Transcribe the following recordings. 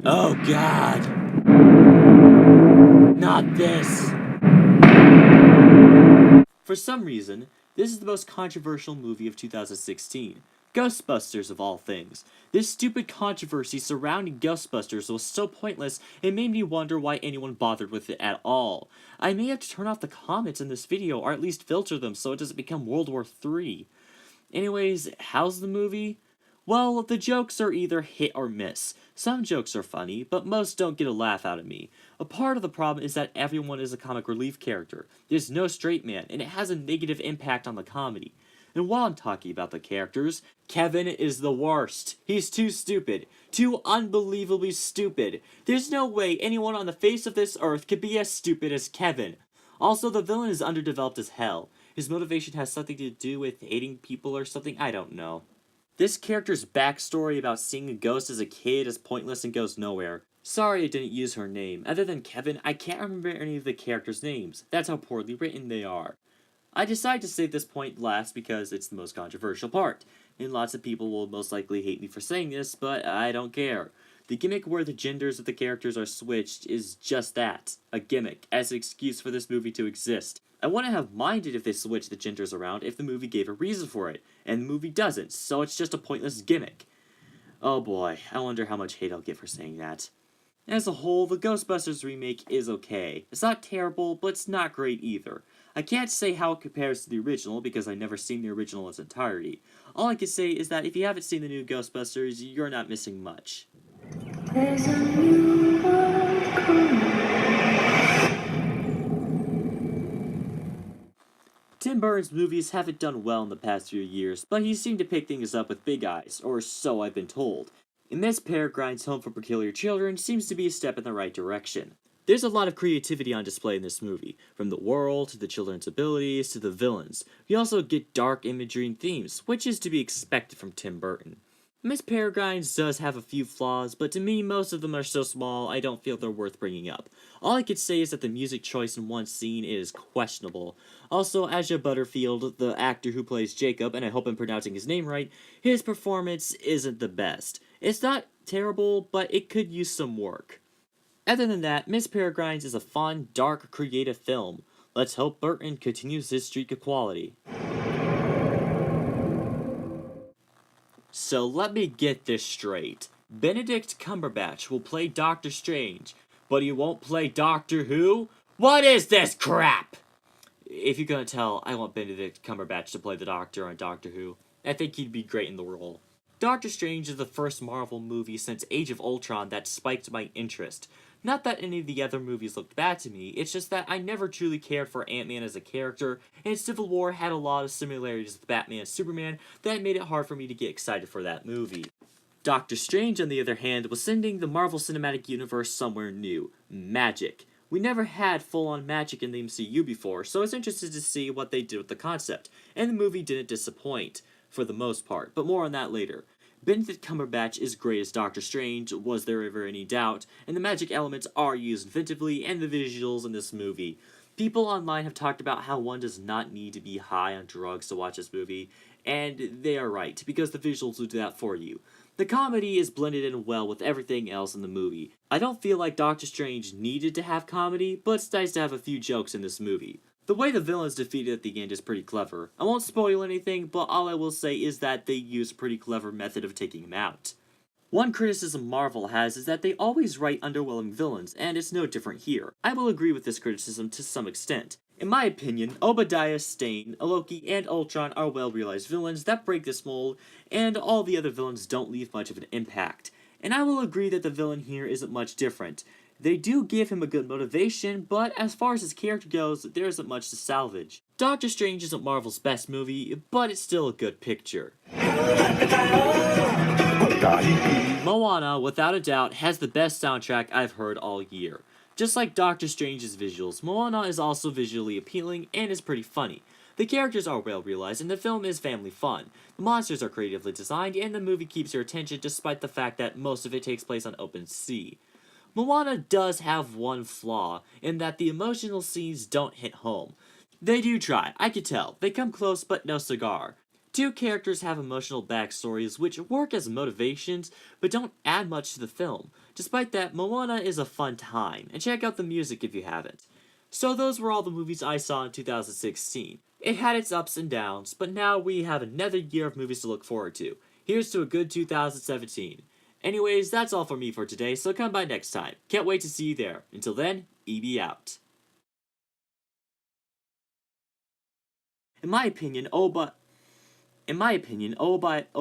Oh God! Not this! For some reason, this is the most controversial movie of 2016. Ghostbusters of all things. This stupid controversy surrounding Ghostbusters was so pointless it made me wonder why anyone bothered with it at all. I may have to turn off the comments in this video or at least filter them so it doesn't become World War III. Anyways, how's the movie? Well, the jokes are either hit or miss. Some jokes are funny, but most don't get a laugh out of me. A part of the problem is that everyone is a comic relief character. There's no straight man, and it has a negative impact on the comedy. And while I'm talking about the characters, Kevin is the worst. He's too stupid. Too unbelievably stupid. There's no way anyone on the face of this earth could be as stupid as Kevin. Also, the villain is underdeveloped as hell. His motivation has something to do with hating people or something, I don't know. This character's backstory about seeing a ghost as a kid is pointless and goes nowhere. Sorry I didn't use her name. Other than Kevin, I can't remember any of the characters' names. That's how poorly written they are. I decided to save this point last because it's the most controversial part, and lots of people will most likely hate me for saying this, but I don't care. The gimmick where the genders of the characters are switched is just that, a gimmick, as an excuse for this movie to exist. I wouldn't have minded if they switched the genders around if the movie gave a reason for it, and the movie doesn't, so it's just a pointless gimmick. Oh boy, I wonder how much hate I'll get for saying that. As a whole, the Ghostbusters remake is okay. It's not terrible, but it's not great either. I can't say how it compares to the original because I've never seen the original in its entirety. All I can say is that if you haven't seen the new Ghostbusters, you're not missing much. There's a new world coming. Tim Burton's movies haven't done well in the past few years, but he seemed to pick things up with Big Eyes, or so I've been told. And Miss Perigrine's Home for Peculiar Children seems to be a step in the right direction. There's a lot of creativity on display in this movie, from the world, to the children's abilities, to the villains. We also get dark imagery and themes, which is to be expected from Tim Burton. Miss Perigrine's does have a few flaws, but to me most of them are so small I don't feel they're worth bringing up. All I could say is that the music choice in one scene is questionable. Also, Aja Butterfield, the actor who plays Jacob, and I hope I'm pronouncing his name right, his performance isn't the best. It's not terrible, but it could use some work. Other than that, Miss Peregrine's is a fun, dark, creative film. Let's hope Burton continues his streak of quality. So let me get this straight. Benedict Cumberbatch will play Doctor Strange, but he won't play Doctor Who? What is this crap? If you're gonna tell, I want Benedict Cumberbatch to play the Doctor on Doctor Who. I think he'd be great in the role. Doctor Strange is the first Marvel movie since Age of Ultron that spiked my interest. Not that any of the other movies looked bad to me, it's just that I never truly cared for Ant-Man as a character, and Civil War had a lot of similarities with Batman and Superman that made it hard for me to get excited for that movie. Doctor Strange, on the other hand, was sending the Marvel Cinematic Universe somewhere new. Magic. We never had full-on magic in the MCU before, so I was interested to see what they did with the concept, and the movie didn't disappoint, for the most part, but more on that later. Benedict Cumberbatch is great as Doctor Strange, was there ever any doubt, and the magic elements are used inventively, and the visuals in this movie. People online have talked about how one does not need to be high on drugs to watch this movie, and they are right, because the visuals will do that for you. The comedy is blended in well with everything else in the movie. I don't feel like Doctor Strange needed to have comedy, but it's nice to have a few jokes in this movie. The way the villain's defeated at the end is pretty clever. I won't spoil anything, but all I will say is that they use a pretty clever method of taking him out. One criticism Marvel has is that they always write underwhelming villains, and it's no different here. I will agree with this criticism to some extent. In my opinion, Obadiah Stane, Loki, and Ultron are well-realized villains that break this mold, and all the other villains don't leave much of an impact. And I will agree that the villain here isn't much different. They do give him a good motivation, but as far as his character goes, there isn't much to salvage. Doctor Strange isn't Marvel's best movie, but it's still a good picture. Moana, without a doubt, has the best soundtrack I've heard all year. Just like Doctor Strange's visuals, Moana is also visually appealing and is pretty funny. The characters are well realized and the film is family fun. The monsters are creatively designed and the movie keeps your attention despite the fact that most of it takes place on open sea. Moana does have one flaw, in that the emotional scenes don't hit home. They do try, I could tell. They come close but no cigar. Two characters have emotional backstories which work as motivations, but don't add much to the film. Despite that, Moana is a fun time, and check out the music if you haven't. So those were all the movies I saw in 2016. It had its ups and downs, but now we have another year of movies to look forward to. Here's to a good 2017. Anyways, that's all for me for today, so come by next time. Can't wait to see you there. Until then, EB out. In my opinion, Obadiah. In my opinion, Obadiah,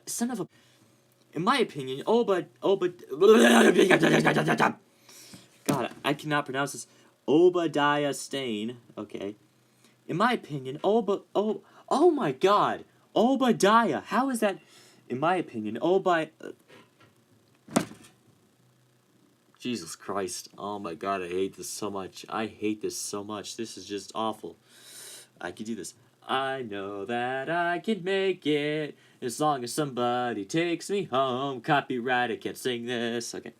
son of a. In my opinion, God, I cannot pronounce this. Obadiah Stane. Okay. In my opinion, oh my God, Obadiah. How is that? In my opinion, Jesus Christ. Oh my God, I hate this so much. I hate this so much. This is just awful. I can do this. I know that I can make it as long as somebody takes me home. Copyright, I can't sing this. Okay.